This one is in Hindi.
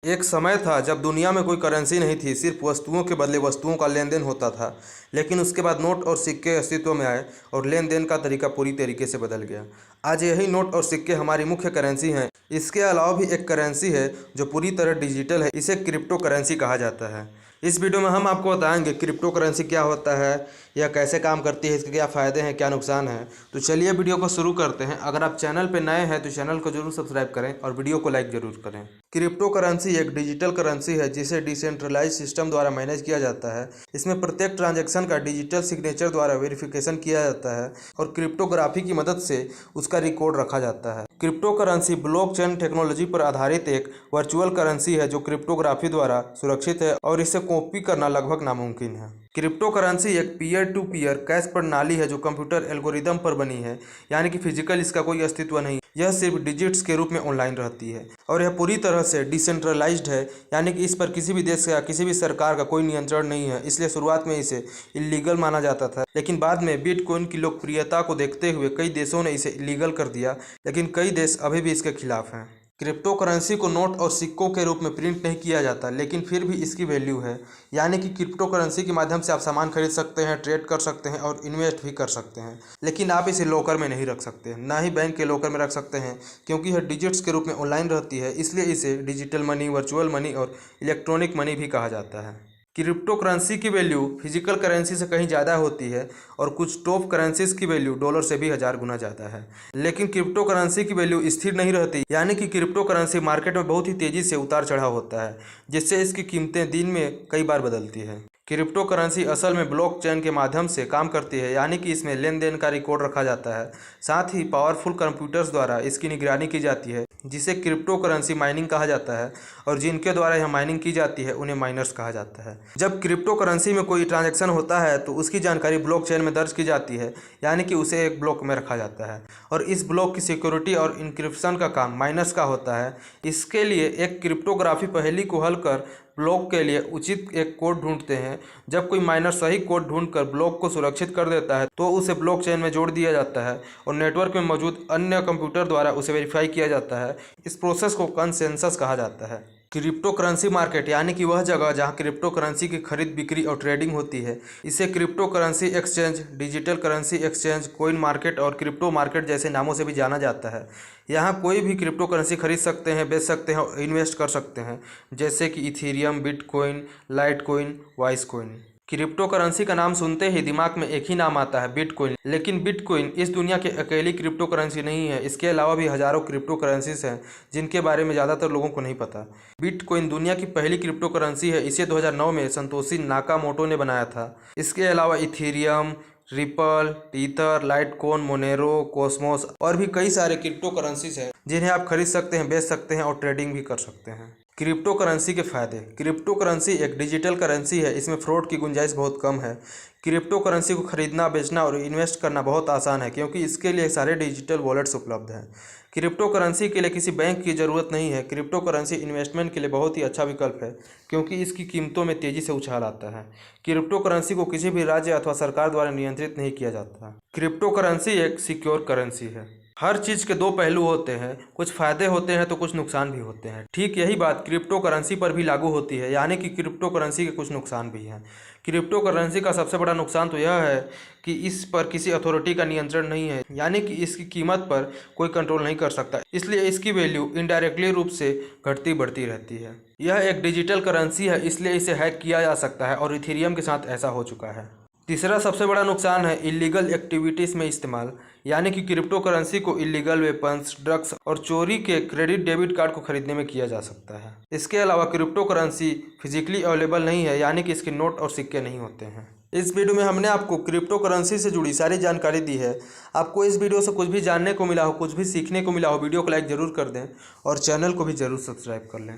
एक समय था जब दुनिया में कोई करेंसी नहीं थी, सिर्फ वस्तुओं के बदले वस्तुओं का लेन देन होता था। लेकिन उसके बाद नोट और सिक्के अस्तित्व में आए और लेन देन का तरीका पूरी तरीके से बदल गया। आज यही नोट और सिक्के हमारी मुख्य करेंसी हैं। इसके अलावा भी एक करेंसी है जो पूरी तरह डिजिटल है, इसे क्रिप्टो करेंसी कहा जाता है। इस वीडियो में हम आपको बताएंगे क्रिप्टो करेंसी क्या होता है, यह कैसे काम करती है, इसके क्या फ़ायदे हैं, क्या नुकसान है। तो चलिए वीडियो को शुरू करते हैं। अगर आप चैनल पर नए हैं तो चैनल को जरूर सब्सक्राइब करें और वीडियो को लाइक ज़रूर करें। क्रिप्टो करेंसी एक डिजिटल करेंसी है जिसे डिसेंट्रलाइज सिस्टम द्वारा मैनेज किया जाता है। इसमें प्रत्येक ट्रांजैक्शन का डिजिटल सिग्नेचर द्वारा वेरिफिकेशन किया जाता है और क्रिप्टोग्राफी की मदद से उसका रिकॉर्ड रखा जाता है। क्रिप्टो करेंसी ब्लॉकचेन टेक्नोलॉजी पर आधारित एक वर्चुअल करेंसी है जो क्रिप्टोग्राफी द्वारा सुरक्षित है और इसे कॉपी करना लगभग नामुमकिन है। क्रिप्टो करेंसी एक पीयर टू पीयर कैश प्रणाली है जो कंप्यूटर एल्गोरिदम पर बनी है, यानी कि फिजिकल इसका कोई अस्तित्व नहीं। यह सिर्फ डिजिट्स के रूप में ऑनलाइन रहती है और यह पूरी तरह से डिसेंट्रलाइज्ड है, यानी कि इस पर किसी भी देश या किसी भी सरकार का कोई नियंत्रण नहीं है। इसलिए शुरुआत में इसे इलीगल माना जाता था, लेकिन बाद में बिटकॉइन की लोकप्रियता को देखते हुए कई देशों ने इसे इलीगल कर दिया, लेकिन कई देश अभी भी इसके खिलाफ हैं। क्रिप्टो करेंसी को नोट और सिक्कों के रूप में प्रिंट नहीं किया जाता, लेकिन फिर भी इसकी वैल्यू है। यानी कि क्रिप्टो करेंसी के माध्यम से आप सामान खरीद सकते हैं, ट्रेड कर सकते हैं और इन्वेस्ट भी कर सकते हैं। लेकिन आप इसे लॉकर में नहीं रख सकते, ना ही बैंक के लॉकर में रख सकते हैं, क्योंकि यह डिजिट्स के रूप में ऑनलाइन रहती है। इसलिए इसे डिजिटल मनी, वर्चुअल मनी और इलेक्ट्रॉनिक मनी भी कहा जाता है। क्रिप्टो करेंसी की वैल्यू फिजिकल करेंसी से कहीं ज़्यादा होती है और कुछ टॉप करेंसीज की वैल्यू डॉलर से भी 1000 गुना ज़्यादा है। लेकिन क्रिप्टो करेंसी की वैल्यू स्थिर नहीं रहती, यानी कि क्रिप्टो करेंसी मार्केट में बहुत ही तेज़ी से उतार चढ़ाव होता है, जिससे इसकी कीमतें दिन में कई बार बदलती है। क्रिप्टो करेंसी असल में ब्लॉकचेन के माध्यम से काम करती है, यानी कि इसमें लेन देन का रिकॉर्ड रखा जाता है। साथ ही पावरफुल कंप्यूटर्स द्वारा इसकी निगरानी की जाती है, जिसे क्रिप्टो करेंसी माइनिंग कहा जाता है, और जिनके द्वारा यह माइनिंग की जाती है उन्हें माइनर्स कहा जाता है। जब क्रिप्टो करेंसी में कोई ट्रांजैक्शन होता है तो उसकी जानकारी ब्लॉकचेन में दर्ज की जाती है, यानी कि उसे एक ब्लॉक में रखा जाता है, और इस ब्लॉक की सिक्योरिटी और इंक्रिप्शन का काम माइनर्स का होता है। इसके लिए एक क्रिप्टोग्राफी पहेली को हल कर ब्लॉक के लिए उचित एक कोड ढूंढते हैं। जब कोई माइनर सही कोड ढूंढकर ब्लॉक को सुरक्षित कर देता है तो उसे ब्लॉकचेन में जोड़ दिया जाता है और नेटवर्क में मौजूद अन्य कंप्यूटर द्वारा उसे वेरीफाई किया जाता है। इस प्रोसेस को कंसेंसस कहा जाता है। क्रिप्टो करेंसी मार्केट, यानी कि वह जगह जहां क्रिप्टो करेंसी की खरीद बिक्री और ट्रेडिंग होती है, इसे crypto currency exchange, digital currency exchange, coin market और क्रिप्टो मार्केट जैसे नामों से भी जाना जाता है। यहाँ कोई भी क्रिप्टो करेंसी खरीद सकते हैं, बेच सकते हैं और इन्वेस्ट कर सकते हैं, जैसे कि इथेरियम, बिटकॉइन, लाइटकॉइन, वाइसकॉइन। क्रिप्टो करेंसी का नाम सुनते ही दिमाग में एक ही नाम आता है, बिटकॉइन। लेकिन बिटकॉइन इस दुनिया की अकेली क्रिप्टो करेंसी नहीं है। इसके अलावा भी हजारों क्रिप्टो करेंसीज हैं जिनके बारे में ज़्यादातर लोगों को नहीं पता। बिटकॉइन दुनिया की पहली क्रिप्टो करेंसी है। इसे 2009 में संतोषी नाकामोटो ने बनाया था। इसके अलावा Ethereum, Ripple, Tether, Litecoin, Monero, Cosmos और भी कई सारे क्रिप्टो करेंसीज हैं जिन्हें आप खरीद सकते हैं, बेच सकते हैं और ट्रेडिंग भी कर सकते हैं। क्रिप्टो करेंसी के फायदे। क्रिप्टो करेंसी एक डिजिटल करेंसी है, इसमें फ्रॉड की गुंजाइश बहुत कम है। क्रिप्टो करेंसी को खरीदना, बेचना और इन्वेस्ट करना बहुत आसान है, क्योंकि इसके लिए सारे डिजिटल वॉलेट्स उपलब्ध हैं। क्रिप्टो करेंसी के लिए किसी बैंक की ज़रूरत नहीं है। क्रिप्टो करेंसी इन्वेस्टमेंट के लिए बहुत ही अच्छा विकल्प है, क्योंकि इसकी कीमतों में तेज़ी से उछाल आता है। क्रिप्टो करेंसी को किसी भी राज्य अथवा सरकार द्वारा नियंत्रित नहीं किया जाता। क्रिप्टो करेंसी एक सिक्योर करेंसी है। हर चीज़ के दो पहलू होते हैं, कुछ फ़ायदे होते हैं तो कुछ नुकसान भी होते हैं। ठीक यही बात क्रिप्टो करेंसी पर भी लागू होती है, यानी कि क्रिप्टो करेंसी के कुछ नुकसान भी हैं। क्रिप्टो करेंसी का सबसे बड़ा नुकसान तो यह है कि इस पर किसी अथॉरिटी का नियंत्रण नहीं है, यानी कि इसकी कीमत पर कोई कंट्रोल नहीं कर सकता। इसलिए इसकी वैल्यू इनडायरेक्टली रूप से घटती बढ़ती रहती है। यह एक डिजिटल करेंसी है, इसलिए इसे हैक किया जा सकता है और इथेरियम के साथ ऐसा हो चुका है। तीसरा सबसे बड़ा नुकसान है इलीगल एक्टिविटीज़ में इस्तेमाल, यानी कि क्रिप्टो करेंसी को इलीगल वेपन्स, ड्रग्स और चोरी के क्रेडिट डेबिट कार्ड को खरीदने में किया जा सकता है। इसके अलावा क्रिप्टो करेंसी फिजिकली अवेलेबल नहीं है, यानी कि इसके नोट और सिक्के नहीं होते हैं। इस वीडियो में हमने आपको क्रिप्टो करेंसी से जुड़ी सारी जानकारी दी है। आपको इस वीडियो से कुछ भी जानने को मिला हो, कुछ भी सीखने को मिला हो, वीडियो को लाइक ज़रूर कर दें और चैनल को भी ज़रूर सब्सक्राइब कर लें।